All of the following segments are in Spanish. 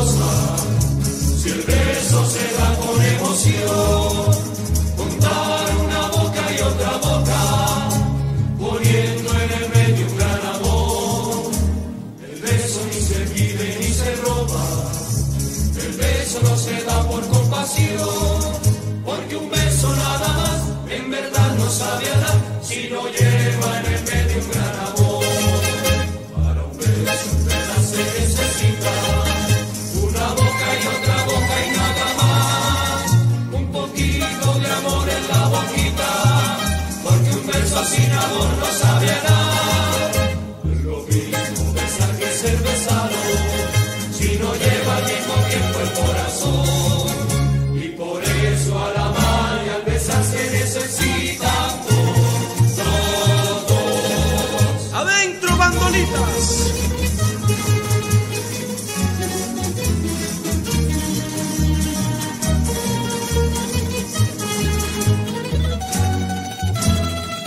sabrosa, si el beso se da con emoción, juntar una boca y otra boca, poniendo en el medio un gran amor. El beso ni se pide ni se roba, el beso no se da por compasión, porque un beso nada más en verdad no sabe a nada si no lleva en el medio un gran amor. Para un beso en verdad se necesita una boca y otra boca y nada más, un poquito de amor en la boquita, porque un beso sin amor no sabe a nada. Es lo mismo besar que ser besado, si no lleva al mismo tiempo el corazón. Y por eso al amar y al besar se necesitan todos. ¡Adentro, bandolitas!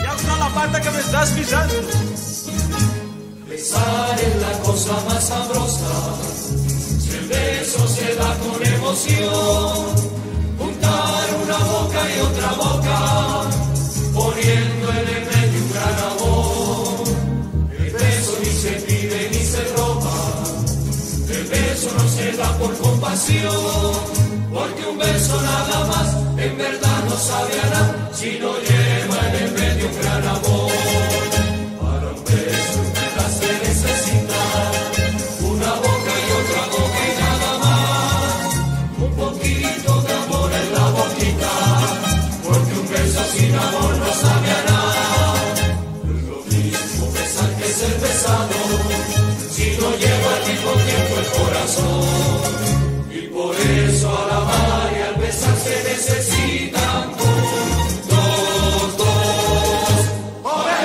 Ya está la pata que me estás pisando. Besar es la cosa más sabrosa, si el beso se da con emoción, juntar una boca y otra boca, poniendo en el medio un gran amor. El beso ni se pide ni se roba, el beso no se da por compasión, porque un beso nada más en verdad no sabe a nada si no lleva en el medio un gran amor. Para un beso en verdad se necesita una boca y otra boca y nada más, un poquito de amor en la boquita, porque un beso sin amor no sabe a nada. Es lo mismo besar que ser besado, si no lleva al mismo tiempo el corazón. Y por eso al amar y al besar se necesitan dos. ¡Ole!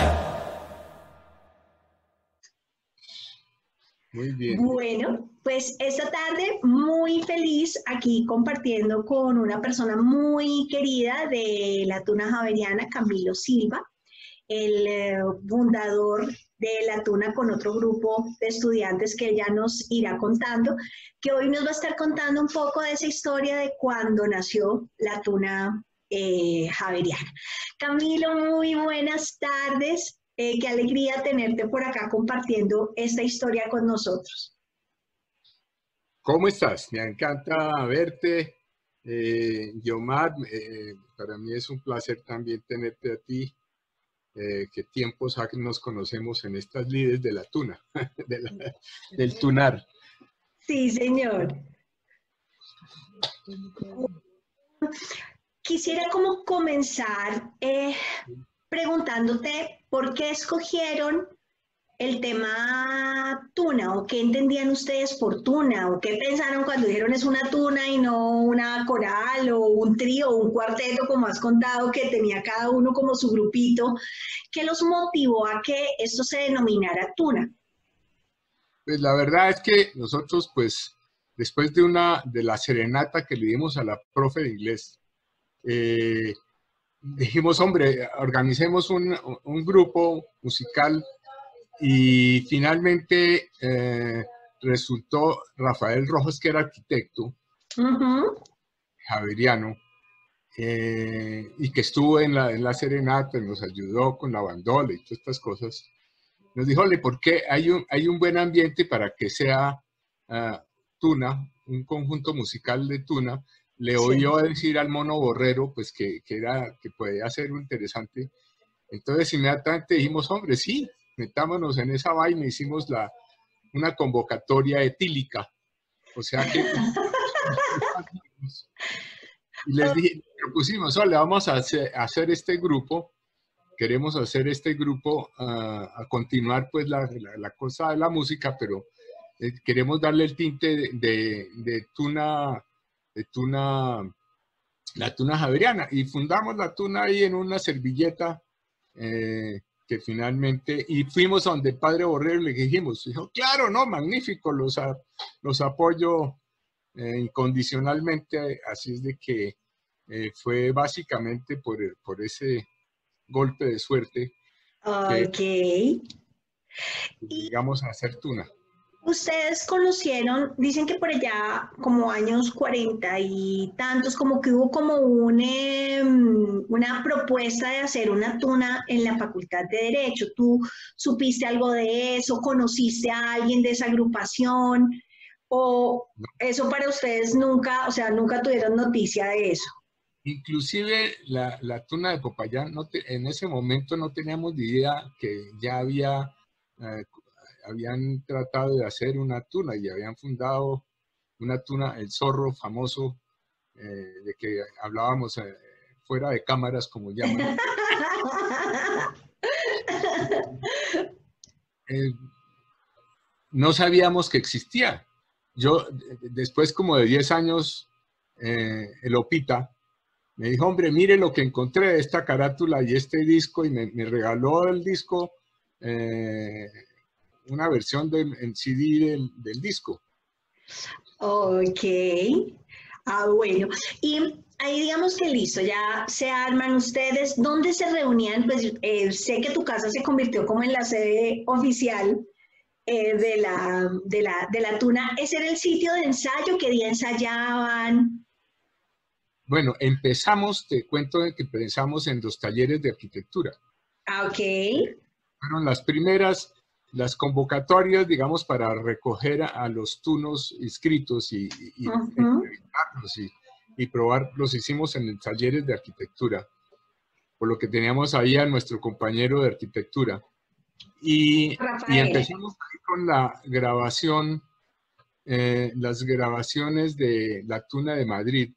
Muy bien. Bueno, pues esta tarde muy feliz aquí compartiendo con una persona muy querida de la Tuna Javeriana, Camilo Silva, el fundador de la Tuna con otro grupo de estudiantes que él ya nos irá contando, que hoy nos va a estar contando un poco de esa historia de cuando nació la Tuna Javeriana. Camilo, muy buenas tardes. Qué alegría tenerte por acá compartiendo esta historia con nosotros. ¿Cómo estás? Me encanta verte, Yomar. Para mí es un placer también tenerte a ti. Qué tiempos nos conocemos en estas lides de la Tuna, del Tunar. Sí, señor. Quisiera como comenzar preguntándote por qué escogieron el tema tuna, o qué entendían ustedes por tuna, o qué pensaron cuando dijeron es una tuna y no una coral o un trío o un cuarteto, como has contado, que tenía cada uno como su grupito. ¿Qué los motivó a que esto se denominara tuna? Pues la verdad es que nosotros, pues, después de la serenata que le dimos a la profe de inglés, dijimos, hombre, organicemos un grupo musical, y finalmente resultó Rafael Rojas, que era arquitecto, javeriano, y que estuvo en la serenata, nos ayudó con la bandola y todas estas cosas. Nos dijo, ¿por qué hay un buen ambiente para que sea Tuna, un conjunto musical de Tuna? Le oyó decir al Mono Borrero, pues que podía ser interesante. Entonces inmediatamente dijimos, hombre, sí, metámonos en esa vaina. Hicimos una convocatoria etílica. O sea que... y les dije, propusimos, le vamos a hacer este grupo. Queremos hacer este grupo, a continuar pues la cosa de la música, pero queremos darle el tinte de Tuna, la Tuna Javeriana, y fundamos la Tuna ahí en una servilleta, que finalmente, y fuimos a donde el padre Borrero y le dijimos, dijo, claro, no, magnífico, los apoyo incondicionalmente. Así es de que fue básicamente por ese golpe de suerte que llegamos a hacer Tuna. Ustedes conocieron, dicen que por allá como años 40 y tantos, como que hubo como una propuesta de hacer una tuna en la Facultad de Derecho. ¿Tú supiste algo de eso? ¿Conociste a alguien de esa agrupación? ¿O eso para ustedes nunca, o sea, nunca tuvieron noticia de eso? Inclusive la tuna de Popayán, en ese momento no teníamos ni idea que ya habían tratado de hacer una tuna y habían fundado una tuna, el Zorro famoso, de que hablábamos fuera de cámaras, como llaman. No sabíamos que existía. Yo, después como de 10 años, el Opita me dijo, hombre, mire lo que encontré de esta carátula y este disco, y me regaló el disco, una versión en CD del disco. Ok. Ah, bueno. Y ahí digamos que listo, ya se arman ustedes. ¿Dónde se reunían? Pues sé que tu casa se convirtió como en la sede oficial de la tuna. ¿Ese era el sitio de ensayo? ¿Qué día ensayaban? Bueno, te cuento que empezamos en los talleres de arquitectura. Ah, ok. Fueron las primeras, las convocatorias, digamos, para recoger a los tunos inscritos y entrevistarlos y probar. Los hicimos en talleres de arquitectura, por lo que teníamos ahí a nuestro compañero de arquitectura. Y empezamos ahí con la grabación, las grabaciones de la Tuna de Madrid.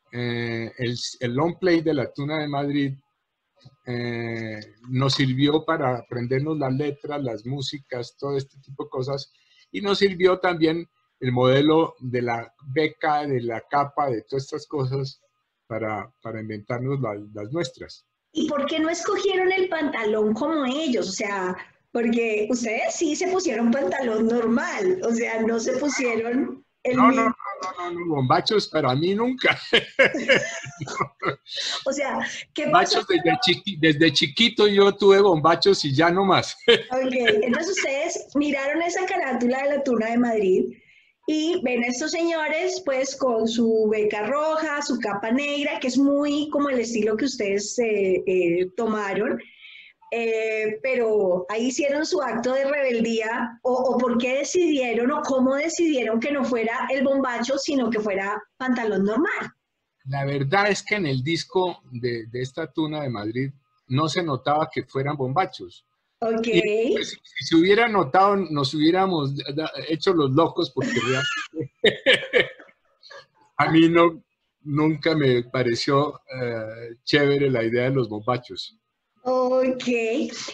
El long play de la Tuna de Madrid nos sirvió para aprendernos las letras, las músicas, todo este tipo de cosas, y nos sirvió también el modelo de la beca, de la capa, de todas estas cosas para inventarnos las nuestras. ¿Y por qué no escogieron el pantalón como ellos? O sea, porque ustedes sí se pusieron pantalón normal, o sea, no se pusieron el mismo. No, bombachos para mí nunca. O sea, ¿qué pasa? Desde chiquito yo tuve bombachos y ya no más. Ok, entonces ustedes miraron esa carátula de la Tuna de Madrid y ven a estos señores pues con su beca roja, su capa negra, que es muy como el estilo que ustedes tomaron. Pero ahí hicieron su acto de rebeldía, o por qué decidieron, o cómo decidieron que no fuera el bombacho, sino que fuera pantalón normal. La verdad es que en el disco de esta Tuna de Madrid no se notaba que fueran bombachos. Ok. Y, pues, si se hubiera notado, nos hubiéramos hecho los locos, porque realmente a mí nunca me pareció chévere la idea de los bombachos. Ok,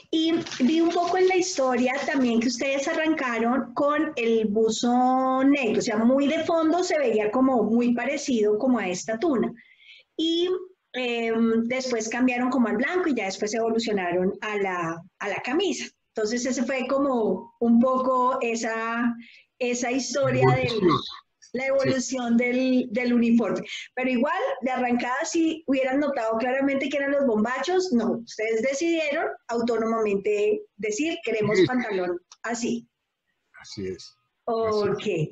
y vi un poco en la historia también que ustedes arrancaron con el buzo negro, o sea, muy de fondo se veía como muy parecido como a esta tuna. Y después cambiaron como al blanco y ya después evolucionaron a la camisa. Entonces ese fue como un poco esa historia la evolución del uniforme. Pero igual, de arrancada, si hubieran notado claramente que eran los bombachos, no. Ustedes decidieron autónomamente decir, queremos pantalón así. Así es. Ok. Así es.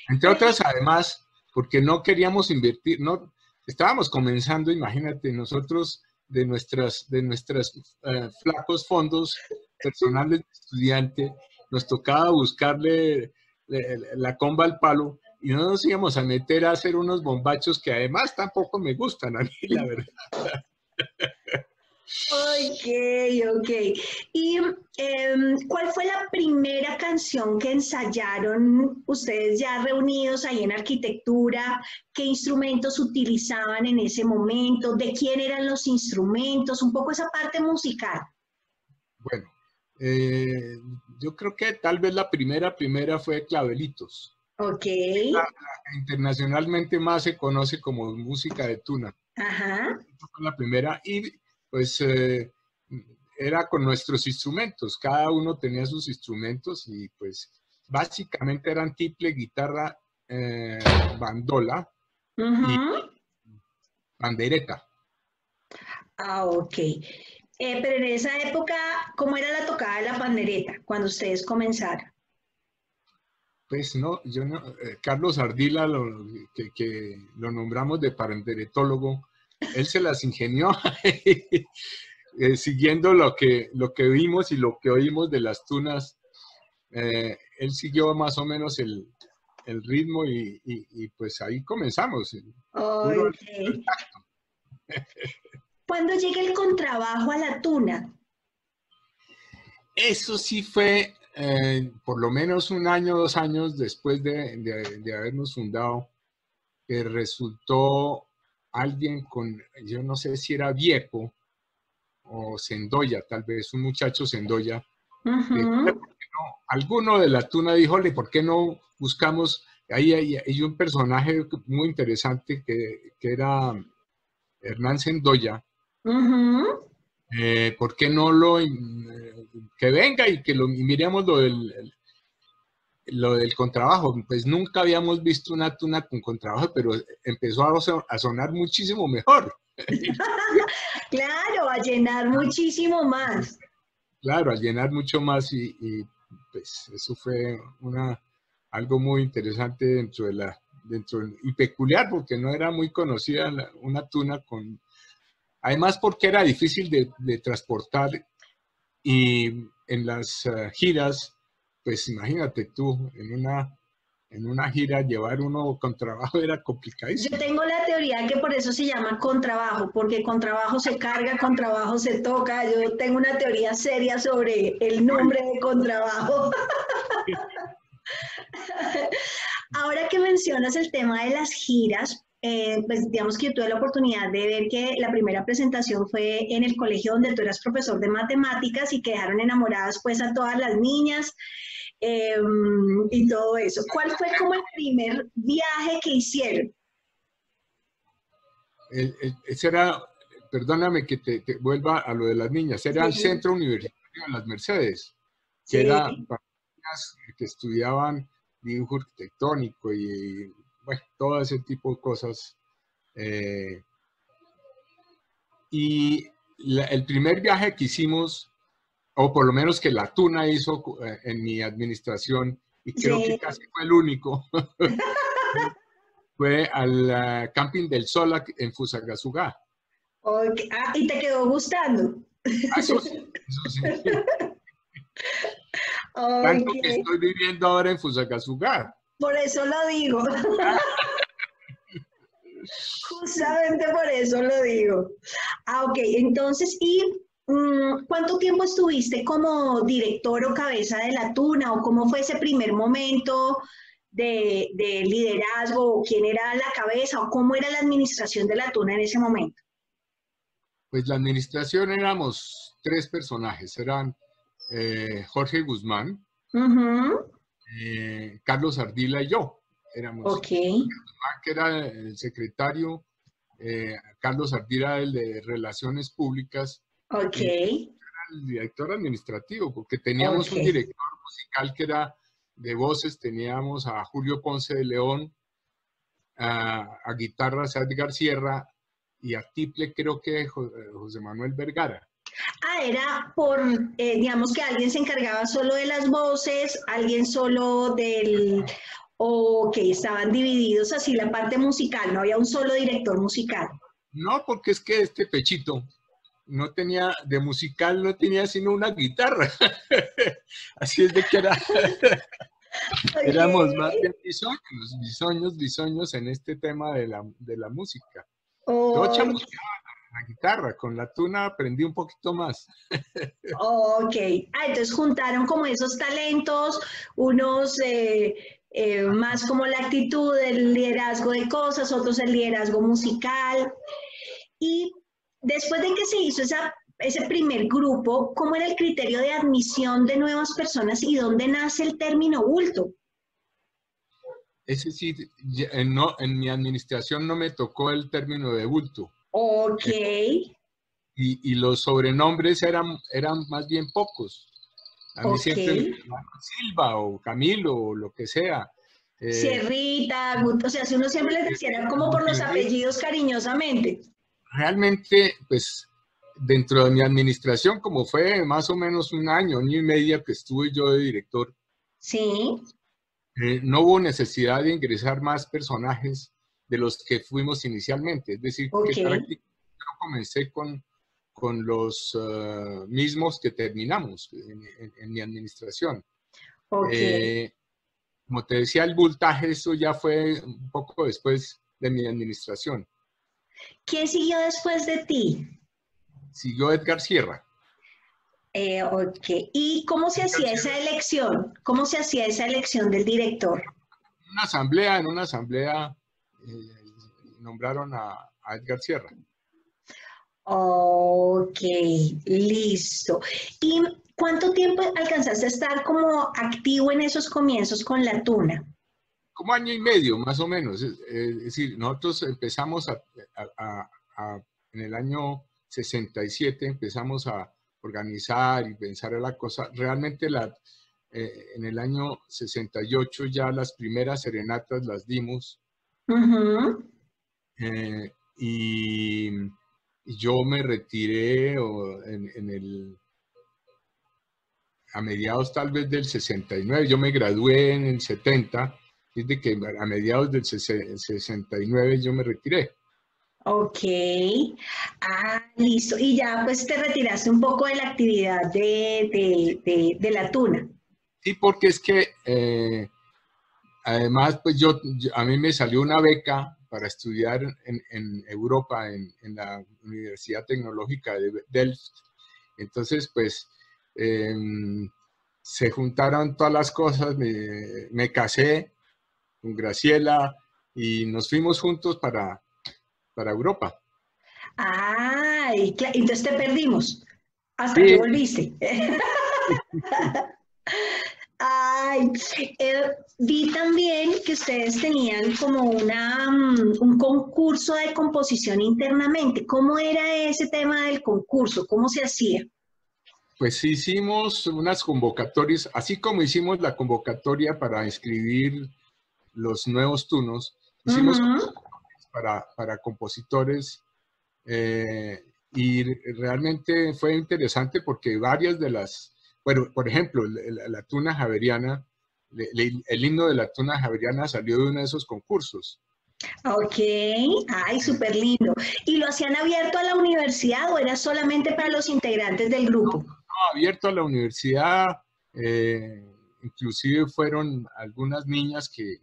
Entre otras, además, porque no queríamos invertir, no, estábamos comenzando, imagínate, nosotros de nuestras flacos fondos personales de estudiante, nos tocaba buscarle la comba al palo, y no nos íbamos a meter a hacer unos bombachos que además tampoco me gustan a mí, la verdad. Ok. ¿Y cuál fue la primera canción que ensayaron ustedes ya reunidos ahí en arquitectura? ¿Qué instrumentos utilizaban en ese momento? ¿De quién eran los instrumentos? Un poco esa parte musical. Bueno, yo creo que tal vez la primera fue Clavelitos. Ok. La internacionalmente más se conoce como música de tuna. Ajá. Esa fue la primera, y pues era con nuestros instrumentos. Cada uno tenía sus instrumentos y pues básicamente eran tiple, guitarra, bandola y pandereta. Ah, ok. Pero en esa época, ¿cómo era la tocada de la pandereta cuando ustedes comenzaron? pues no, yo no, Carlos Ardila, que lo nombramos de panderetólogo, él se las ingenió siguiendo lo que vimos y lo que oímos de las tunas. Él siguió más o menos el ritmo y pues ahí comenzamos. Okay. ¿Cuándo llega el contrabajo a la tuna? Eso sí fue por lo menos 1 año, 2 años después de habernos fundado, que resultó alguien con, yo no sé si era Vieco o Sendoya, tal vez un muchacho Sendoya, alguno de la tuna dijo, ¿por qué no buscamos? Ahí hay un personaje muy interesante que era Hernán Sendoya. ¿Por qué no que venga y que miremos lo del contrabajo? Pues nunca habíamos visto una tuna con contrabajo, pero empezó a sonar muchísimo mejor. Claro, a llenar muchísimo más. Claro, a llenar mucho más y pues eso fue algo muy interesante y peculiar, porque no era muy conocida una tuna con... Además porque era difícil de transportar y en las giras, pues imagínate tú, en una gira llevar uno contrabajo era complicadísimo. Yo tengo la teoría que por eso se llama contrabajo, porque contrabajo se carga, contrabajo se toca. Yo tengo una teoría seria sobre el nombre de contrabajo. Ahora que mencionas el tema de las giras, pues digamos que yo tuve la oportunidad de ver que la primera presentación fue en el colegio donde tú eras profesor de matemáticas y que dejaron enamoradas pues a todas las niñas y todo eso. ¿Cuál fue como el primer viaje que hicieron? Ese era, perdóname que te vuelva a lo de las niñas, era el Centro Universitario de las Mercedes, que era para niñas que estudiaban dibujo arquitectónico y bueno, todo ese tipo de cosas. Y el primer viaje que hicimos, o por lo menos que la tuna hizo en mi administración, y creo que casi fue el único, fue al Camping del Sol en Fusagasugá. Okay. Ah, ¿y te quedó gustando? Eso sí, eso sí. Tanto que estoy viviendo ahora en Fusagasugá. Por eso lo digo. Justamente por eso lo digo. Ah, ok. Entonces, ¿y cuánto tiempo estuviste como director o cabeza de la tuna? ¿O cómo fue ese primer momento de liderazgo? ¿O quién era la cabeza? ¿O cómo era la administración de la tuna en ese momento? Pues la administración éramos 3 personajes. Eran Jorge Guzmán, Carlos Ardila y yo. Éramos Guzmán, que era el secretario, Carlos Ardila, el de Relaciones Públicas, era el director administrativo, porque teníamos un director musical que era de voces, teníamos a Julio Ponce de León, a guitarra Edgar Sierra y a tiple creo que José Manuel Vergara. Ah, era por, digamos que alguien se encargaba solo de las voces, alguien solo del... o que estaban divididos así la parte musical, no había un solo director musical. No, porque es que este Pechito no tenía, de musical no tenía sino una guitarra. Así es de que éramos más bien bisoños en este tema de la música. Yo chamuqueaba la guitarra, con la tuna aprendí un poquito más. Ok, entonces juntaron como esos talentos, unos más como la actitud, el liderazgo de cosas, otros el liderazgo musical. Y después de que se hizo ese primer grupo, ¿cómo era el criterio de admisión de nuevas personas y dónde nace el término bulto? Ese sí, en mi administración no me tocó el término de bulto. Ok. Y los sobrenombres eran más bien pocos. A mí siempre me llamaban Silva o Camilo o lo que sea. Sierrita, o sea, si uno siempre les decía, era como por los apellidos cariñosamente. Realmente, pues, dentro de mi administración, como fue más o menos 1 año y medio que estuve yo de director, sí, No hubo necesidad de ingresar más personajes de los que fuimos inicialmente. Es decir, Ok, que prácticamente yo comencé con los mismos que terminamos en mi administración. ok. Como te decía, el voltaje, eso ya fue un poco después de mi administración. ¿Quién siguió después de ti? Siguió Edgar Sierra. Ok. ¿Y cómo se Edgar hacía esa Sierra elección? ¿Cómo se hacía esa elección del director? en una asamblea nombraron a Edgar Sierra. Ok, listo. ¿Y cuánto tiempo alcanzaste a estar como activo en esos comienzos con la tuna? Como año y medio, más o menos. Es decir, nosotros empezamos en el año 67, empezamos a organizar y pensar en la cosa. Realmente en el año 68 ya las primeras serenatas las dimos. Ujú. Y yo me retiré a mediados tal vez del 69, yo me gradué en el 70, desde que a mediados del 69 yo me retiré. Ok. Ah, listo. Y ya pues te retiraste un poco de la actividad de la tuna. Sí, porque es que además pues a mí me salió una beca para estudiar en Europa, en la Universidad Tecnológica de Delft. Entonces pues se juntaron todas las cosas, me casé con Graciela y nos fuimos juntos para Europa. Ay, entonces te perdimos hasta que Sí, volviste. Ay, vi también que ustedes tenían como un concurso de composición internamente. ¿Cómo era ese tema del concurso? ¿Cómo se hacía? pues hicimos unas convocatorias, así como hicimos la convocatoria para inscribir los nuevos tunos, hicimos Ujú. para compositores y realmente fue interesante porque varias de bueno, por ejemplo, la tuna javeriana, el himno de la tuna javeriana salió de uno de esos concursos. Ok, ay, súper lindo. ¿Y lo hacían abierto a la universidad o era solamente para los integrantes del grupo? Abierto a la universidad, inclusive fueron algunas niñas que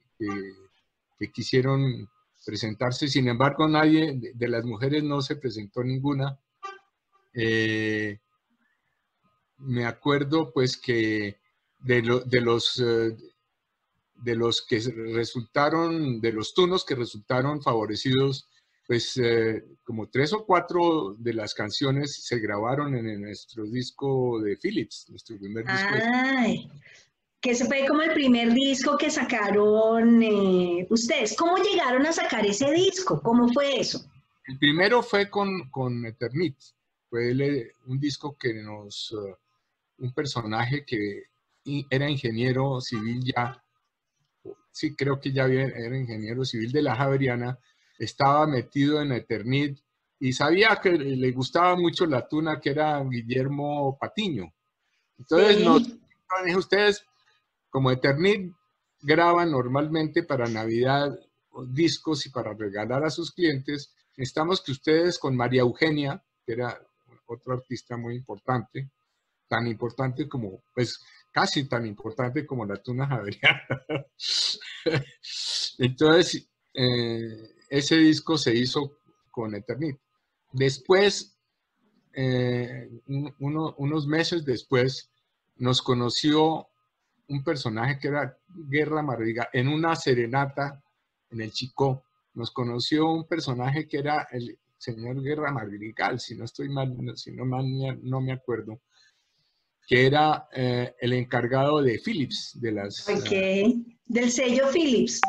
quisieron presentarse, sin embargo nadie de las mujeres no se presentó ninguna. Me acuerdo pues que de los que resultaron, de los tunos que resultaron favorecidos, pues como 3 o 4 de las canciones se grabaron en nuestro disco de Philips, nuestro primer disco de Philips. Ay, que ese fue como el primer disco que sacaron ustedes. ¿Cómo llegaron a sacar ese disco? ¿Cómo fue eso? El primero fue con Eternit, fue un disco que un personaje que era ingeniero civil ya, sí creo que ya era ingeniero civil de la Javeriana, estaba metido en Eternit y sabía que le gustaba mucho la tuna, que era Guillermo Patiño. Entonces Sí. dijo, ustedes como Eternit graban normalmente para Navidad discos y para regalar a sus clientes, necesitamos que ustedes con María Eugenia, que era otro artista muy importante, tan importante como, pues casi tan importante como la tuna javeriana. Entonces, ese disco se hizo con Eternit. Después, unos meses después, nos conoció un personaje que era Guerra Madrigal, en una serenata en el Chicó, nos conoció un personaje que era el señor Guerra Madrigal, si no estoy mal, si no mal no me acuerdo, que era el encargado de Philips, de las Ok, del sello Philips.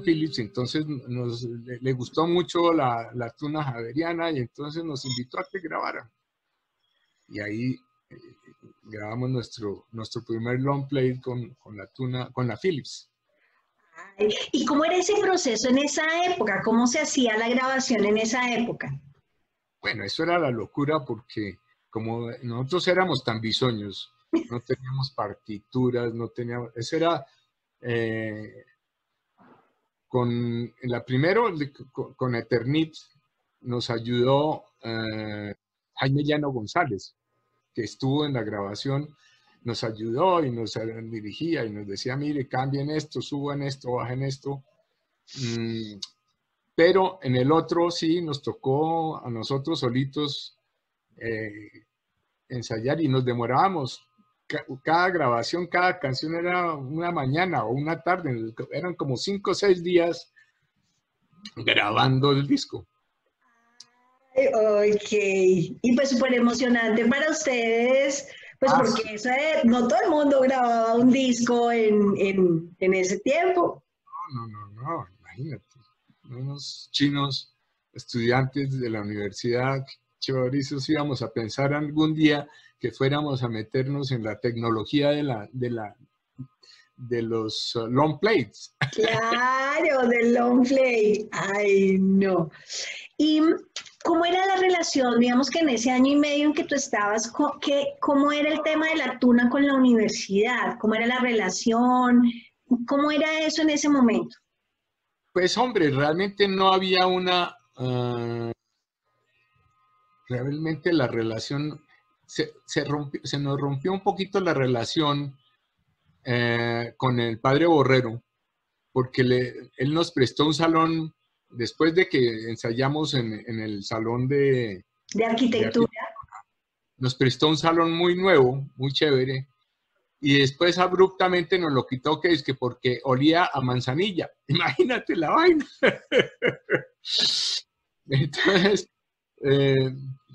Philips. Entonces le gustó mucho la tuna javeriana y entonces nos invitó a que grabara. Y ahí grabamos nuestro primer long play con la tuna, con la Philips. Ay, ¿y cómo era ese proceso en esa época? ¿Cómo se hacía la grabación en esa época? Bueno, eso era la locura porque como nosotros éramos tan bisoños, no teníamos partituras, no teníamos, eso era En la primero, con Eternit, nos ayudó Jaime Llano González, que estuvo en la grabación, nos ayudó y nos dirigía y nos decía, mire, cambien esto, suban esto, bajen esto. Pero en el otro sí nos tocó a nosotros solitos ensayar y nos demorábamos. Cada grabación, cada canción era una mañana o una tarde, eran como 5 o 6 días grabando el disco. Ok, y pues súper emocionante para ustedes, pues porque eso no todo el mundo grababa un disco en ese tiempo. No, imagínate, unos chinos estudiantes de la universidad chorizos íbamos a pensar algún día que fuéramos a meternos en la tecnología de los long plates. Claro, del long play. Ay, no. ¿Y cómo era la relación, digamos que en ese año y medio en que tú estabas, cómo era el tema de la tuna con la universidad? ¿Cómo era la relación? ¿Cómo era eso en ese momento? Pues hombre, realmente no había realmente la relación, se nos rompió un poquito la relación con el padre Borrero, porque él nos prestó un salón, después de que ensayamos en el salón de arquitectura. Nos prestó un salón muy nuevo, muy chévere, y después abruptamente nos lo quitó, que es que porque olía a manzanilla. Imagínate la vaina. Entonces,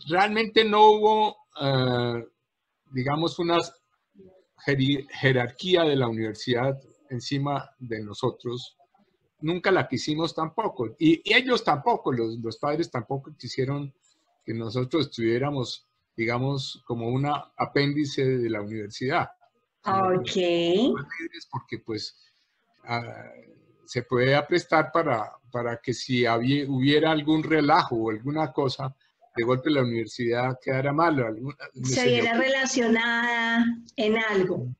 realmente no hubo, digamos, una jerarquía de la universidad encima de nosotros. Nunca la quisimos tampoco. Y ellos tampoco, los padres tampoco quisieron que nosotros estuviéramos, digamos, como un apéndice de la universidad. Ok. Porque pues se puede prestar para que si hubiera algún relajo o alguna cosa, de golpe la universidad quedara mal. Se viera relacionada en algo.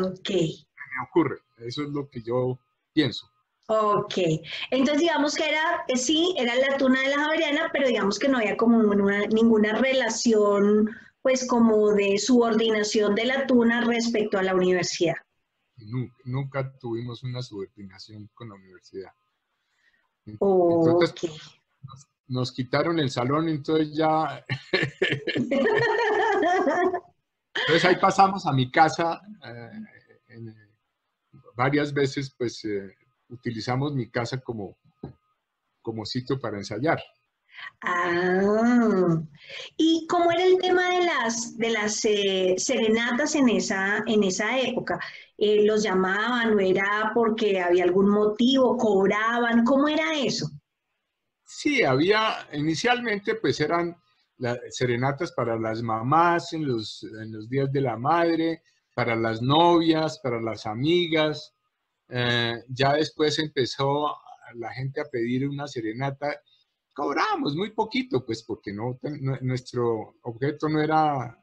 Ok. Me ocurre, eso es lo que yo pienso. Ok, entonces digamos que era la tuna de la Javeriana, pero digamos que no había como ninguna relación, pues como de subordinación de la tuna respecto a la universidad. Nunca tuvimos una subordinación con la universidad. Entonces, okay. Nos quitaron el salón, entonces ya... Entonces ahí pasamos a mi casa, varias veces pues utilizamos mi casa como sitio para ensayar. ¿Y cómo era el tema de las serenatas en esa época? ¿Los llamaban o era porque había algún motivo? ¿Cobraban? ¿Cómo era eso? Sí, inicialmente pues eran las serenatas para las mamás en los días de la madre, para las novias, para las amigas. Ya después empezó la gente a pedir una serenata. Cobrábamos muy poquito, pues porque nuestro objeto no era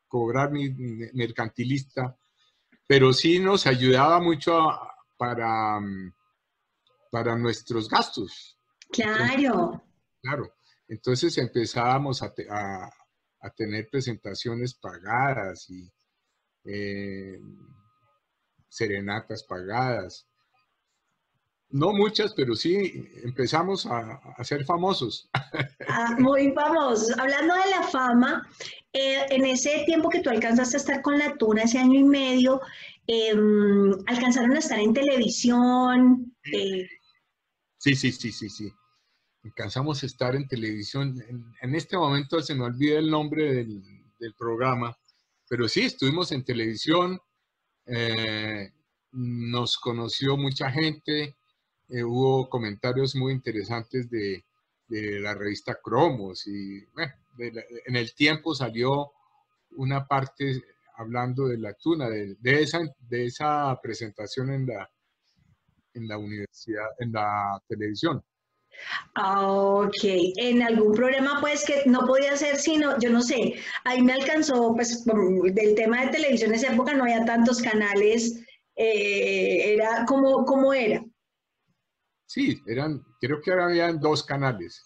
cobrar ni mercantilista, pero sí nos ayudaba mucho para nuestros gastos. Claro. Claro. Entonces empezábamos a tener presentaciones pagadas y serenatas pagadas. No muchas, pero sí empezamos a ser famosos. Muy famosos. Hablando de la fama, en ese tiempo que tú alcanzaste a estar con la tuna, ese año y medio, ¿alcanzaron a estar en televisión? Sí. Alcanzamos a estar en televisión. En este momento se me olvida el nombre del programa, pero sí, estuvimos en televisión. Nos conoció mucha gente. Hubo comentarios muy interesantes de la revista Cromos y en el tiempo salió una parte hablando de la tuna, de esa presentación en la universidad, en la televisión. Ok, en algún programa pues que no podía ser sino, yo no sé, ahí me alcanzó pues del tema de televisión en esa época no había tantos canales Era como era. Sí, creo que habían 2 canales.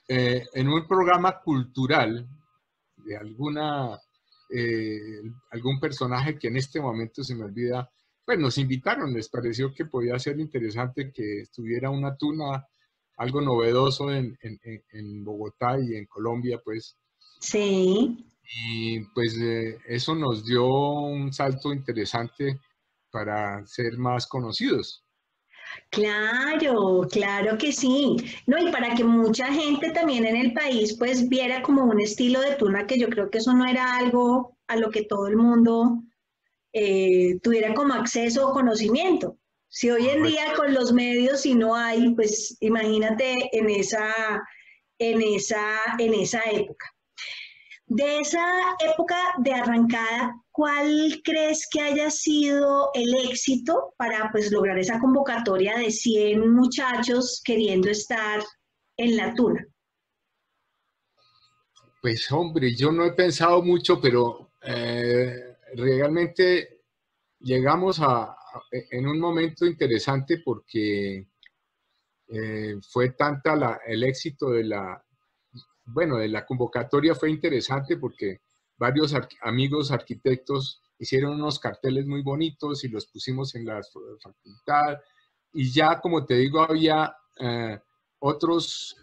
En un programa cultural de algún personaje que en este momento se me olvida, pues nos invitaron, les pareció que podía ser interesante que estuviera una tuna, algo novedoso en Bogotá y en Colombia, pues. Sí. Y pues eso nos dio un salto interesante para ser más conocidos. Claro, claro que sí. No, y para que mucha gente también en el país pues viera como un estilo de tuna que yo creo que eso no era algo a lo que todo el mundo tuviera como acceso o conocimiento. Si hoy en día con los medios si no hay, pues imagínate en esa época. De esa época de arrancada, ¿cuál crees que haya sido el éxito para pues lograr esa convocatoria de 100 muchachos queriendo estar en la tuna? Pues hombre, yo no he pensado mucho, pero realmente llegamos en un momento interesante porque fue tanta el éxito de la convocatoria fue interesante porque varios amigos arquitectos hicieron unos carteles muy bonitos y los pusimos en la facultad y ya, como te digo, había otros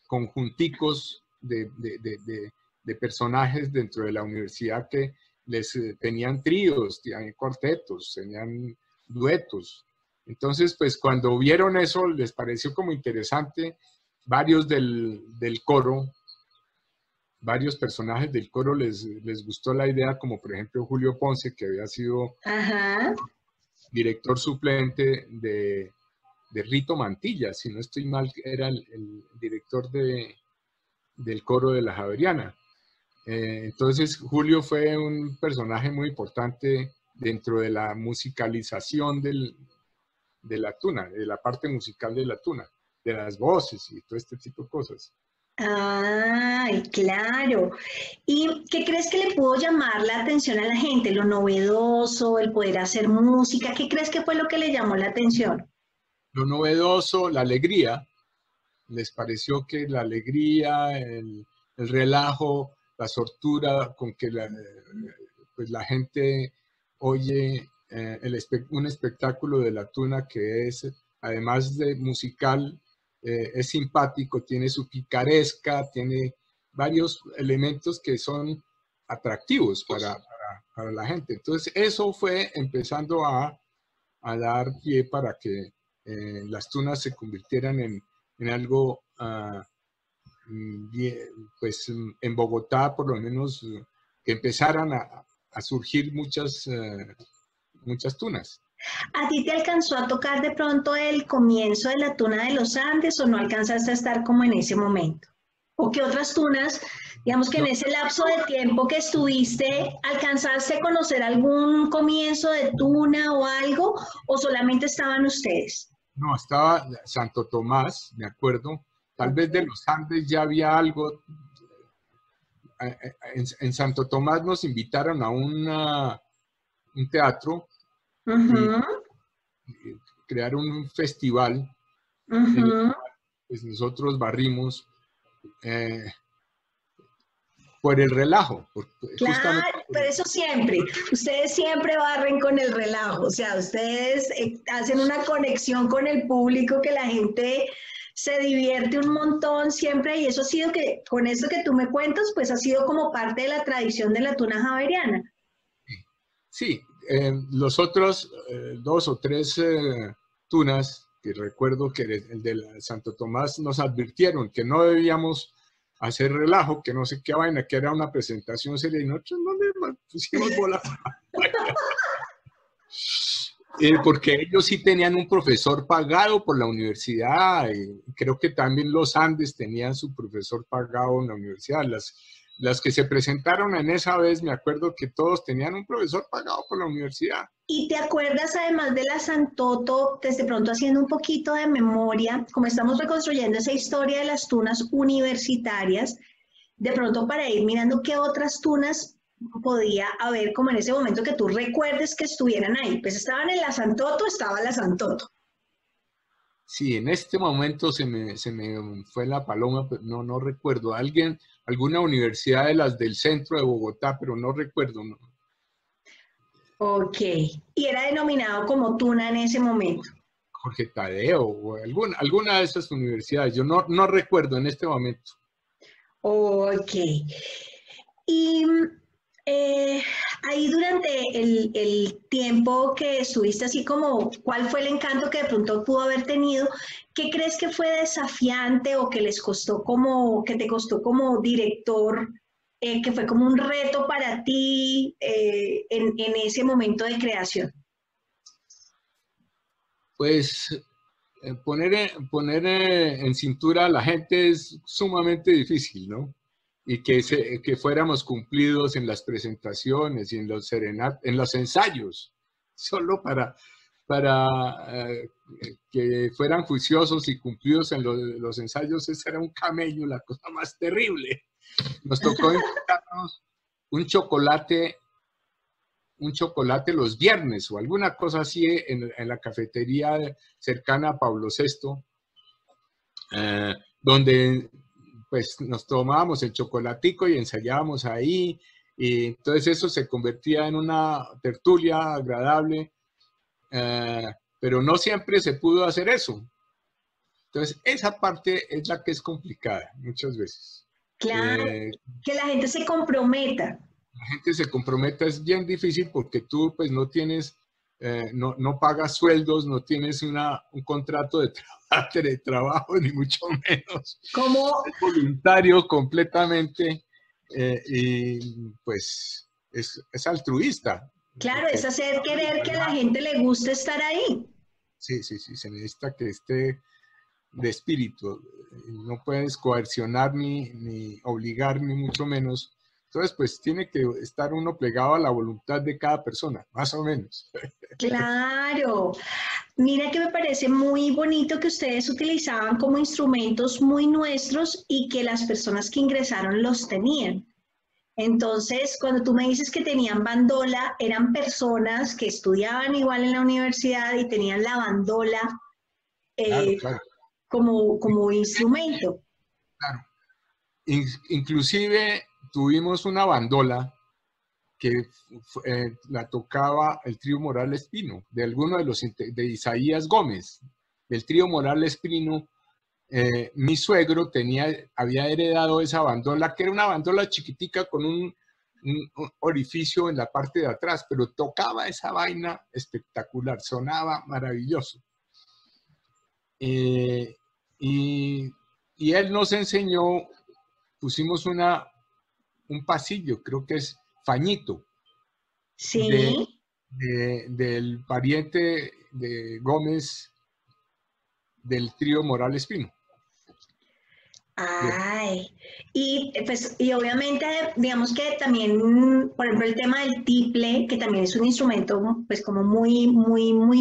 conjunticos de personajes dentro de la universidad que tenían tríos, tenían cuartetos, tenían duetos. Entonces, pues cuando vieron eso, les pareció como interesante. Varios del coro, varios personajes del coro les gustó la idea, como por ejemplo Julio Ponce, que había sido director suplente de Rito Mantilla, si no estoy mal, era el director del coro de la Javeriana. Entonces Julio fue un personaje muy importante dentro de la musicalización de la tuna, de la parte musical de la tuna, de las voces y todo este tipo de cosas. Ay, claro. ¿Y qué crees que le pudo llamar la atención a la gente? ¿Lo novedoso, el poder hacer música? ¿Qué crees que fue lo que le llamó la atención? Lo novedoso, la alegría. Les pareció que la alegría, el relajo, la soltura con que pues la gente oye un espectáculo de la tuna que es, además de musical, es simpático, tiene su picaresca, tiene varios elementos que son atractivos para la gente. Entonces eso fue empezando a dar pie para que las tunas se convirtieran en algo, pues en Bogotá por lo menos, que empezaran a surgir muchas tunas. ¿A ti te alcanzó a tocar de pronto el comienzo de la tuna de los Andes o no alcanzaste a estar como en ese momento? ¿O qué otras tunas, digamos que en ese lapso de tiempo que estuviste, alcanzaste a conocer algún comienzo de tuna o algo, o solamente estaban ustedes? No, estaba Santo Tomás, me acuerdo. Tal vez de los Andes ya había algo. En Santo Tomás nos invitaron a un teatro y crearon un festival en el cual pues, nosotros barrimos por el relajo. Claro, pero eso siempre, ustedes siempre barren con el relajo, o sea, ustedes hacen una conexión con el público que la gente se divierte un montón siempre y eso ha sido que, con eso que tú me cuentas, pues ha sido como parte de la tradición de la tuna javeriana. Sí, los otros 2 o 3 tunas, que recuerdo que el de Santo Tomás nos advirtieron que no debíamos hacer relajo, que no sé qué vaina, que era una presentación seria, y nosotros no le pusimos bola. Porque ellos sí tenían un profesor pagado por la universidad, y creo que también los Andes tenían su profesor pagado en la universidad. Las que se presentaron en esa vez, me acuerdo que todos tenían un profesor pagado por la universidad. ¿Y te acuerdas además de la Santoto, desde pronto haciendo un poquito de memoria, como estamos reconstruyendo esa historia de las tunas universitarias, de pronto para ir mirando qué otras tunas podía haber como en ese momento que tú recuerdes que estuvieran ahí? Pues estaban en la Santoto, estaba la Santoto. Sí, en este momento se me fue la paloma, pero no recuerdo. Alguna universidad de las del centro de Bogotá, pero no recuerdo. No. Ok. Y era denominado como Tuna en ese momento. Jorge Tadeo o alguna de esas universidades. Yo no recuerdo en este momento. Ok. Y ahí durante el tiempo que estuviste así como, ¿cuál fue el encanto que de pronto pudo haber tenido? ¿Qué crees que fue desafiante o que les costó como, que te costó como director, que fue como un reto para ti en ese momento de creación? Pues poner en cintura a la gente es sumamente difícil, ¿no? Y que fuéramos cumplidos en las presentaciones y en en los ensayos, solo para que fueran juiciosos y cumplidos en los ensayos, ese era un camello, la cosa más terrible. Nos tocó inventarnos un chocolate los viernes o alguna cosa así en la cafetería cercana a Pablo VI, donde pues nos tomábamos el chocolatico y ensayábamos ahí, y entonces eso se convertía en una tertulia agradable, pero no siempre se pudo hacer eso. Entonces esa parte es la que es complicada muchas veces. Claro, que la gente se comprometa. La gente se comprometa es bien difícil porque tú pues no tienes, no pagas sueldos, no tienes un contrato de trabajo, ni mucho menos. ¿Cómo? Es voluntario completamente y pues es altruista. Claro, es hacer querer que a la gente le guste estar ahí. Sí, se necesita que esté de espíritu. No puedes coercionar ni obligar, ni mucho menos. Entonces, pues tiene que estar uno plegado a la voluntad de cada persona, más o menos. Claro. Mira que me parece muy bonito que ustedes utilizaban como instrumentos muy nuestros y que las personas que ingresaron los tenían. Entonces, cuando tú me dices que tenían bandola, eran personas que estudiaban igual en la universidad y tenían la bandola Claro. como instrumento. Claro. Inclusive tuvimos una bandola que la tocaba el trío Morales Pino, de alguno de Isaías Gómez, del trío Morales Pino. Mi suegro había heredado esa bandola, que era una bandola chiquitica con un orificio en la parte de atrás, pero tocaba esa vaina espectacular, sonaba maravilloso. Y él nos enseñó, pusimos un pasillo, creo que es Fañito, Sí. del pariente de Gómez del trío Morales Pino. Ay, y pues, y obviamente, digamos que también, por ejemplo, el tema del tiple, que también es un instrumento, pues como muy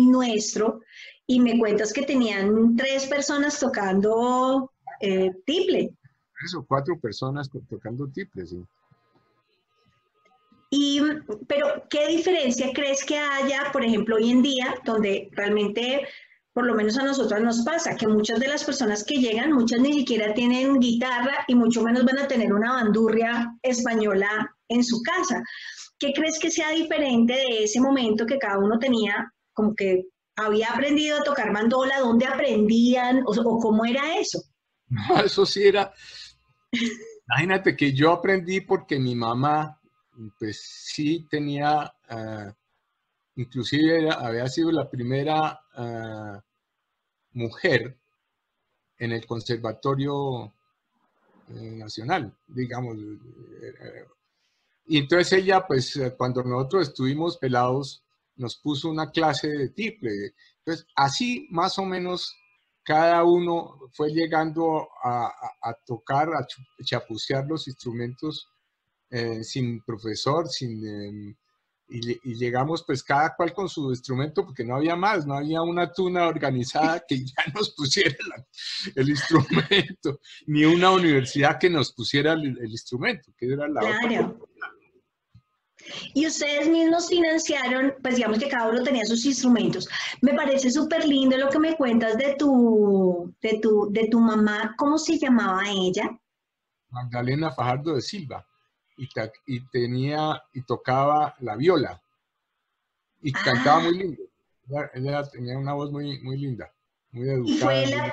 nuestro, y me cuentas que tenían 3 personas tocando tiple. 3 o 4 personas tocando tiple, sí. Pero, ¿qué diferencia crees que haya, por ejemplo, hoy en día, donde realmente, por lo menos a nosotros nos pasa, que muchas de las personas que llegan, muchas ni siquiera tienen guitarra y mucho menos van a tener una bandurria española en su casa? ¿Qué crees que sea diferente de ese momento que cada uno tenía, como que había aprendido a tocar bandola, dónde aprendían o cómo era eso? No, eso sí era... Imagínate que yo aprendí porque mi mamá, pues sí tenía, inclusive había sido la primera mujer en el Conservatorio Nacional, digamos. Y entonces ella, pues cuando nosotros estuvimos pelados, nos puso una clase de tiple. Entonces, así más o menos cada uno fue llegando a tocar, a chapucear los instrumentos sin profesor, y llegamos pues cada cual con su instrumento, porque no había más, no había una tuna organizada que ya nos pusiera el instrumento, ni una universidad que nos pusiera el instrumento, que era la otra. Y ustedes mismos financiaron, pues digamos que cada uno tenía sus instrumentos. Me parece súper lindo lo que me cuentas de tu mamá. ¿Cómo se llamaba ella? Magdalena Fajardo de Silva. Y tocaba la viola. Y cantaba Ah, muy lindo. Ella tenía una voz muy, muy linda, muy y educada fue en la el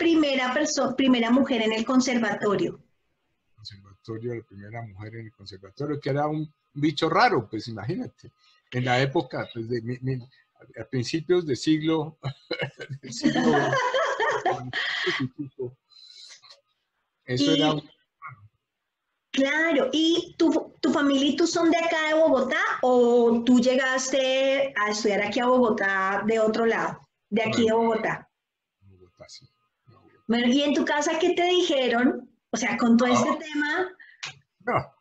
primera mujer en el conservatorio. conservatorio, la primera mujer en el conservatorio, que era un bicho raro, pues imagínate. En la época, pues, a principios del siglo, del siglo eso era Y claro, ¿y tu familia y tú son de acá de Bogotá o tú llegaste a estudiar aquí a Bogotá de otro lado, de aquí de bueno, Bogotá? Bogotá, sí, Bogotá. Bueno, ¿y en tu casa qué te dijeron? O sea, con todo este No, tema, no,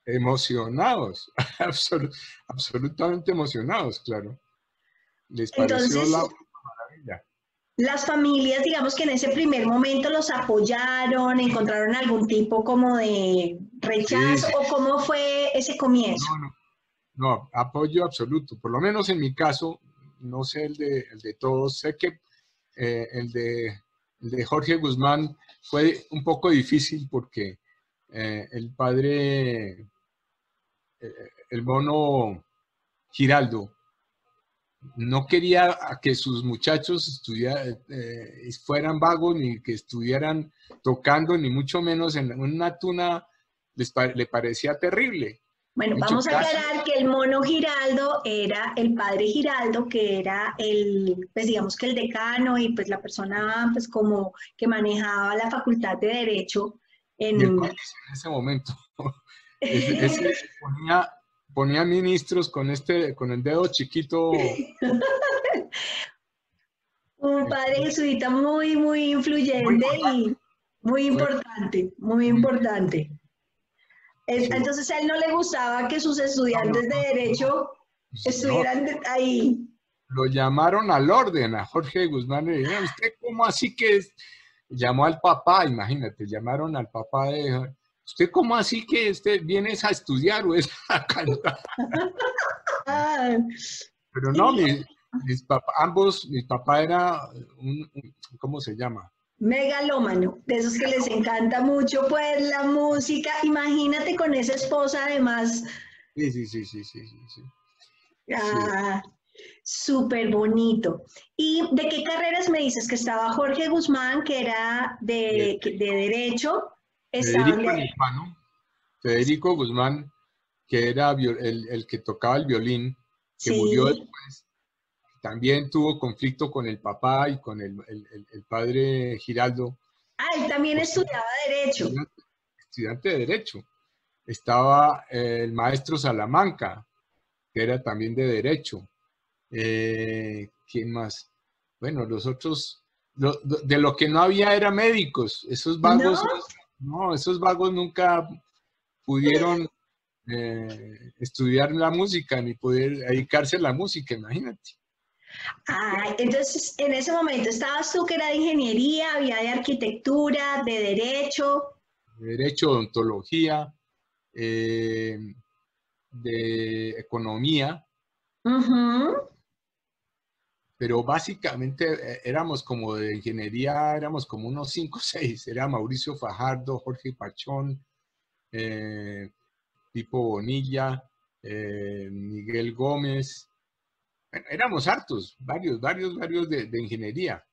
emocionados, absolutamente emocionados, claro. Les pareció entonces la maravilla. las familias, digamos que en ese primer momento los apoyaron, encontraron algún tipo como de Sí, rechazo sí, o cómo fue ese comienzo. no, no, no, apoyo absoluto. Por lo menos en mi caso, no sé el de todos, sé que el de Jorge Guzmán fue un poco difícil porque el padre, el mono Giraldo, no quería a que sus muchachos fueran vagos ni que estuvieran tocando, ni mucho menos en una tuna, le parecía terrible. Bueno, Dicho, vamos a casi, aclarar que el mono Giraldo era el padre Giraldo, que era el, pues digamos que el decano y pues la persona pues como que manejaba la facultad de Derecho y el en... país en ese momento. Ese ponía ministros con el dedo chiquito. Un padre jesuita muy, muy Muy influyente importante. y muy Fue importante, muy muy, importante. sí. Entonces a él no le gustaba que sus No, no, estudiantes de no, Derecho no, estuvieran ahí. lo llamaron al orden a Jorge Guzmán y le dijeron, ¿usted cómo así que llamó al papá? Imagínate, llamaron al papá de, ¿usted cómo así que vienes a estudiar o es a cantar? Ah, Pero no, y mi papá era ¿cómo se llama? megalómano, de esos que les encanta mucho, pues la música. Imagínate con esa esposa, además, Sí, sí, sí, sí, sí, sí, sí. Sí. ah, súper bonito. ¿Y de qué carreras me dices? Que estaba Jorge Guzmán, que era de Derecho, estaban Federico, de... el hermano, Federico Guzmán, que era el que tocaba el violín, que murió Sí. después, también tuvo conflicto con el papá y con el padre Giraldo, Ah, él también por ser estudiaba Derecho. estudiante de Derecho. Estaba el maestro Salamanca, que era también de Derecho. ¿Quién más? Bueno, los otros, de lo que no había era médicos. Esos ¿No? vagos, no, esos vagos nunca pudieron estudiar la música ni poder dedicarse a la música, imagínate. Ah, entonces, en ese momento estabas tú que era de ingeniería, había de arquitectura, de derecho. Derecho, odontología, eh, de economía, Ujú. pero básicamente éramos como de ingeniería, éramos como unos 5 o 6. Era Mauricio Fajardo, Jorge Pachón, Pipo Bonilla, Miguel Gómez. Bueno, éramos hartos, varios de ingeniería.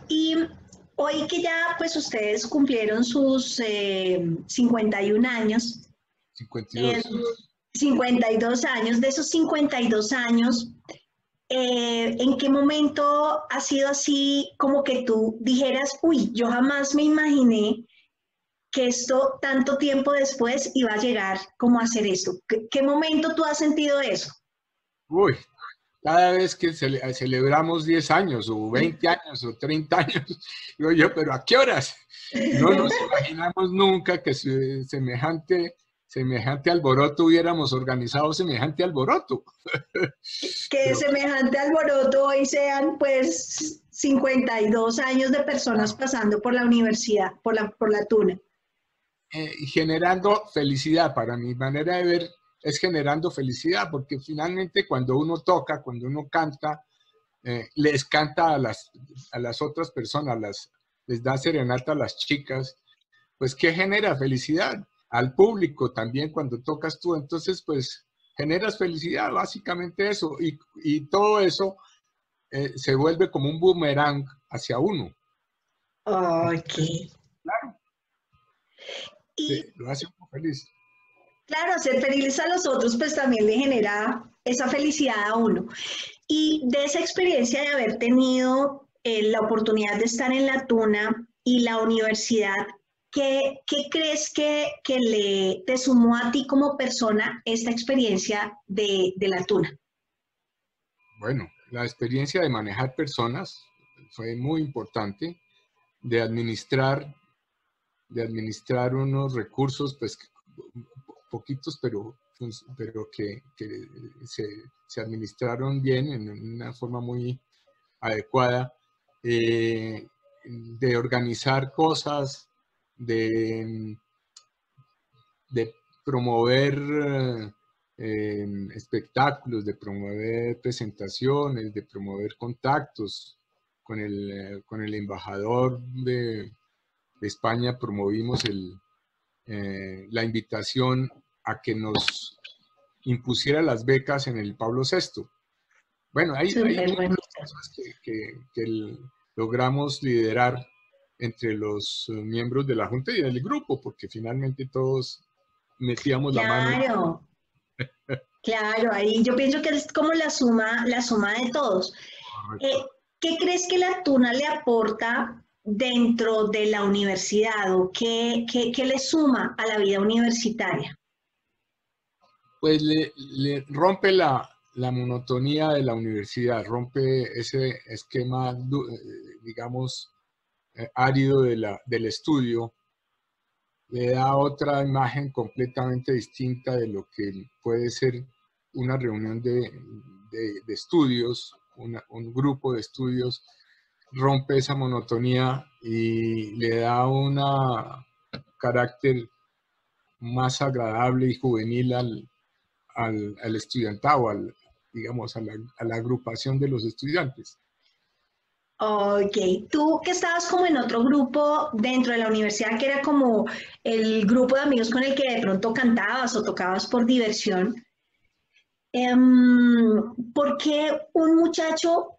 Y hoy que ya pues ustedes cumplieron sus 51 años, 52. eh, 52 años, de esos 52 años, ¿en qué momento ha sido así como que tú dijeras, uy, yo jamás me imaginé que esto tanto tiempo después iba a llegar como a hacer esto? ¿Qué momento tú has sentido eso? Uy, cada vez que celebramos 10 años o 20 años o 30 años, digo yo, pero ¿a qué horas? No nos imaginamos nunca que semejante alboroto hubiéramos organizado semejante alboroto. Que Pero, semejante alboroto hoy sean pues 52 años de personas claro, pasando por la universidad, por la Tuna. y generando felicidad para mi manera de ver, es generando felicidad, porque finalmente cuando uno toca, cuando uno canta, les canta a las otras personas, les da serenata a las chicas, pues ¿qué genera? Felicidad. Al público también cuando tocas tú, entonces pues generas felicidad, básicamente eso, y todo eso se vuelve como un boomerang hacia uno. Ok. Claro, Y lo hace uno feliz. claro, hacer feliz a los otros pues también le genera esa felicidad a uno. Y de esa experiencia de haber tenido la oportunidad de estar en la Tuna y la universidad, ¿qué crees que te sumó a ti como persona esta experiencia de la Tuna? Bueno, la experiencia de manejar personas fue muy importante, de administrar unos recursos, pues poquitos, pero que se administraron bien en una forma muy adecuada, de organizar cosas, de promover espectáculos, de promover presentaciones, de promover contactos con el embajador de España. Promovimos la invitación a que nos impusiera las becas en el Pablo VI. Bueno, hay Súper muchas bonito. cosas que logramos liderar entre los miembros de la Junta y del grupo, porque finalmente todos metíamos la mano. Claro, claro, ahí yo pienso que es como la suma de todos. Eh, ¿Qué crees que la Tuna le aporta dentro de la universidad o qué le suma a la vida universitaria? Pues le rompe la monotonía de la universidad, rompe ese esquema, digamos, árido del estudio, le da otra imagen completamente distinta de lo que puede ser una reunión de estudios, un grupo de estudios. Rompe esa monotonía y le da un carácter más agradable y juvenil al estudiantado, digamos, a la agrupación de los estudiantes. Ok, tú que estabas como en otro grupo dentro de la universidad, que era como el grupo de amigos con el que de pronto cantabas o tocabas por diversión, ¿por qué un muchacho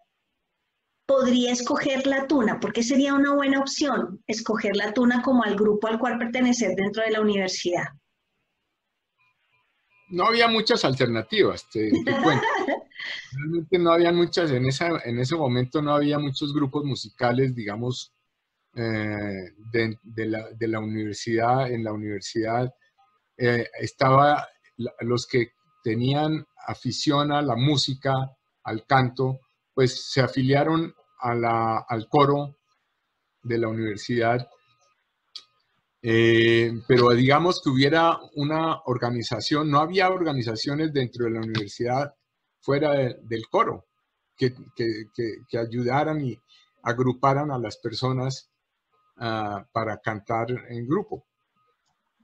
podría escoger la Tuna? ¿Por qué sería una buena opción escoger la Tuna como al grupo al cual pertenecer dentro de la universidad? No había muchas alternativas, te cuento. Realmente no había muchas, en ese momento no había muchos grupos musicales, digamos, de la universidad. En la universidad estaba los que tenían afición a la música, al canto, pues se afiliaron al coro de la universidad. Pero digamos que hubiera una organización, no había organizaciones dentro de la universidad fuera del coro que ayudaran y agruparan a las personas para cantar en grupo.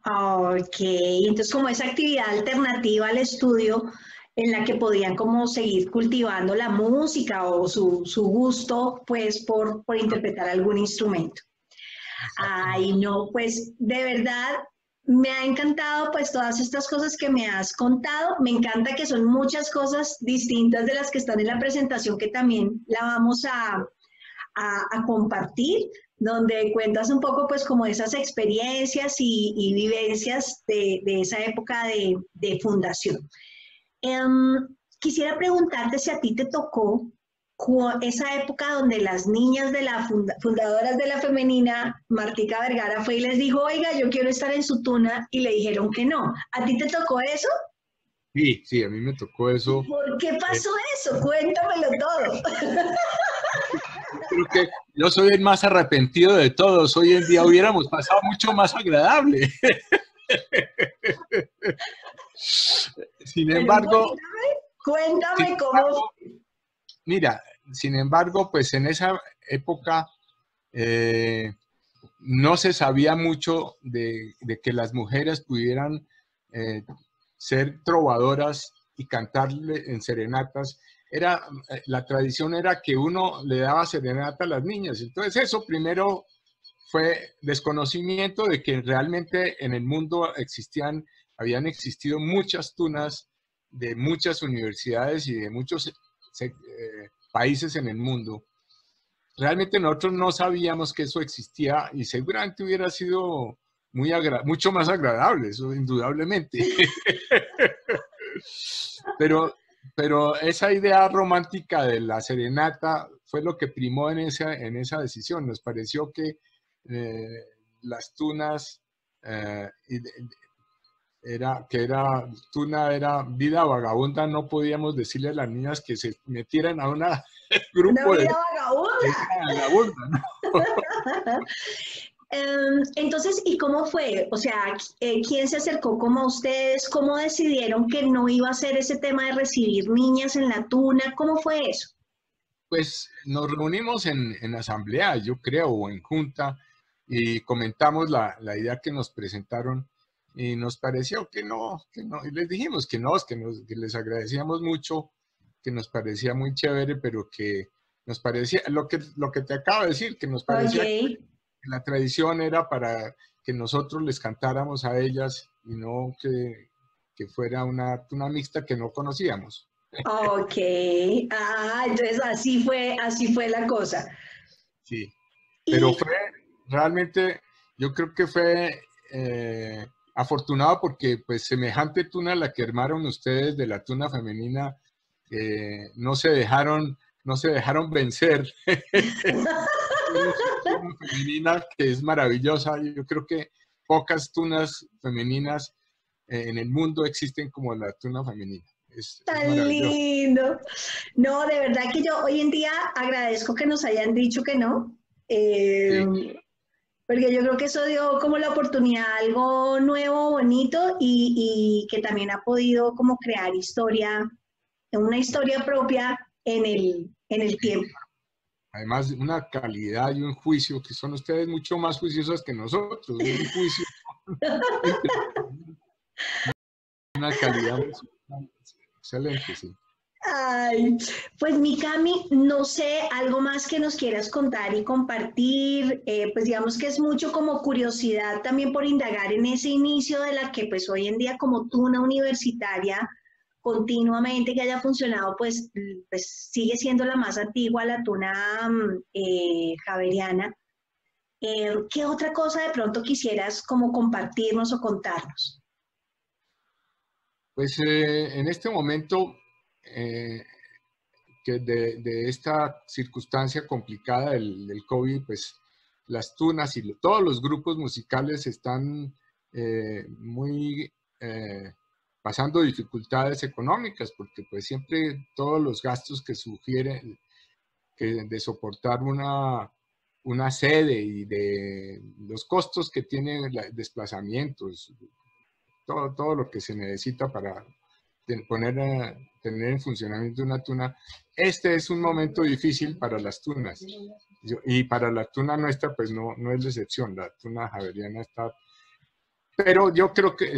Ok, entonces como esa actividad alternativa al estudio en la que podían como seguir cultivando la música o su gusto pues por interpretar algún instrumento. Ay, no, pues de verdad me ha encantado pues todas estas cosas que me has contado. Me encanta que son muchas cosas distintas de las que están en la presentación que también la vamos a compartir, donde cuentas un poco pues como esas experiencias y vivencias de esa época de fundación. Quisiera preguntarte si a ti te tocó esa época donde las niñas de la fundadoras de la femenina, Martica Vergara, fue y les dijo, oiga, yo quiero estar en su Tuna, y le dijeron que no. ¿A ti te tocó eso? Sí, a mí me tocó eso. ¿Por qué pasó eso? Cuéntamelo todo. Creo que yo soy el más arrepentido de todos. Hoy en día hubiéramos pasado mucho más agradable. Sin embargo, cuéntame cómo. Mira, sin embargo, pues en esa época no se sabía mucho de que las mujeres pudieran ser trovadoras y cantarle en serenatas. La tradición era que uno le daba serenata a las niñas. Entonces eso primero fue desconocimiento de que realmente en el mundo habían existido muchas tunas de muchas universidades y de muchos países en el mundo. Realmente nosotros no sabíamos que eso existía y seguramente hubiera sido mucho más agradable, eso indudablemente. Pero esa idea romántica de la serenata fue lo que primó en esa decisión. Nos pareció que las tunas tuna era vida vagabunda, no podíamos decirle a las niñas que se metieran a un grupo una vida vagabunda. ¿No? Entonces, ¿y cómo fue? O sea, ¿quién se acercó como a ustedes? ¿Cómo decidieron que no iba a ser ese tema de recibir niñas en la tuna? ¿Cómo fue eso? Pues nos reunimos en asamblea, yo creo, o en junta, y comentamos la idea que nos presentaron y nos pareció que no, y les dijimos que les agradecíamos mucho, que nos parecía muy chévere, pero que nos parecía, lo que te acabo de decir, que nos parecía que la tradición era para que nosotros les cantáramos a ellas y no que fuera una mixta que no conocíamos. Ok, entonces así fue la cosa. Sí, pero realmente, yo creo que fue afortunado porque pues semejante tuna a la que armaron ustedes de la tuna femenina, no se dejaron vencer. Una femenina que es maravillosa. Yo creo que pocas tunas femeninas en el mundo existen como la tuna femenina. Tan lindo. No, de verdad que yo hoy en día agradezco que nos hayan dicho que no. Sí. Porque yo creo que eso dio como la oportunidad a algo nuevo, bonito y que también ha podido como crear una historia propia en el tiempo. Además, una calidad y un juicio, que son ustedes mucho más juiciosas que nosotros. Un juicio. Una calidad excelente, sí. Ay, pues mi Cami, no sé, algo más que nos quieras contar y compartir, pues digamos que es mucho como curiosidad también por indagar en ese inicio de la que pues hoy en día como tuna universitaria continuamente que haya funcionado, pues sigue siendo la más antigua, la tuna javeriana. ¿Qué otra cosa de pronto quisieras como compartirnos o contarnos? Pues en este momento que de esta circunstancia complicada del COVID, pues las tunas y todos los grupos musicales están pasando dificultades económicas, porque pues siempre todos los gastos que sugieren de soportar una sede y de los costos que tiene desplazamientos, todo lo que se necesita para tener en funcionamiento una tuna. Este es un momento difícil para las tunas. Y para la tuna nuestra, pues no es la excepción. La tuna javeriana está... Pero yo creo que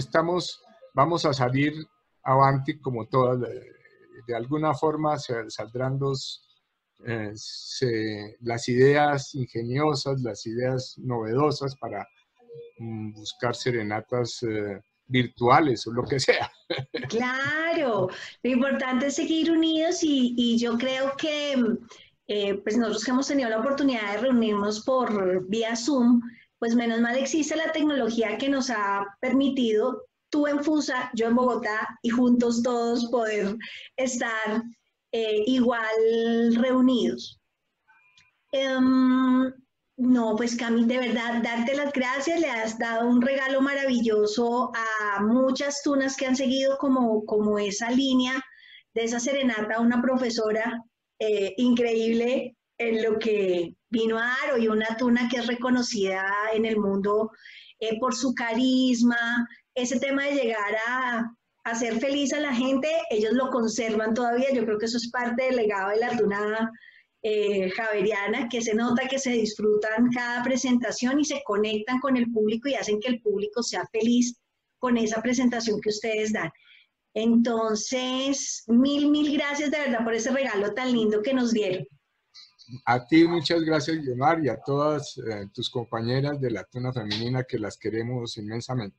vamos a salir avanti como todas. De alguna forma saldrán las ideas ingeniosas, las ideas novedosas para buscar serenatas virtuales o lo que sea. Claro, lo importante es seguir unidos y yo creo que pues nosotros que hemos tenido la oportunidad de reunirnos por vía Zoom, pues menos mal existe la tecnología que nos ha permitido, tú en Fusa, yo en Bogotá, y juntos todos poder estar igual reunidos. No, pues Cami, de verdad, darte las gracias, le has dado un regalo maravilloso a muchas tunas que han seguido como esa línea de esa serenata, una profesora increíble en lo que vino a dar hoy, una tuna que es reconocida en el mundo por su carisma, ese tema de llegar a hacer feliz a la gente, ellos lo conservan todavía, yo creo que eso es parte del legado de la tuna javeriana, que se nota que se disfrutan cada presentación y se conectan con el público y hacen que el público sea feliz con esa presentación que ustedes dan. Entonces, mil gracias de verdad por ese regalo tan lindo que nos dieron. A ti muchas gracias, Guiomar, y a todas tus compañeras de la Tuna Femenina, que las queremos inmensamente.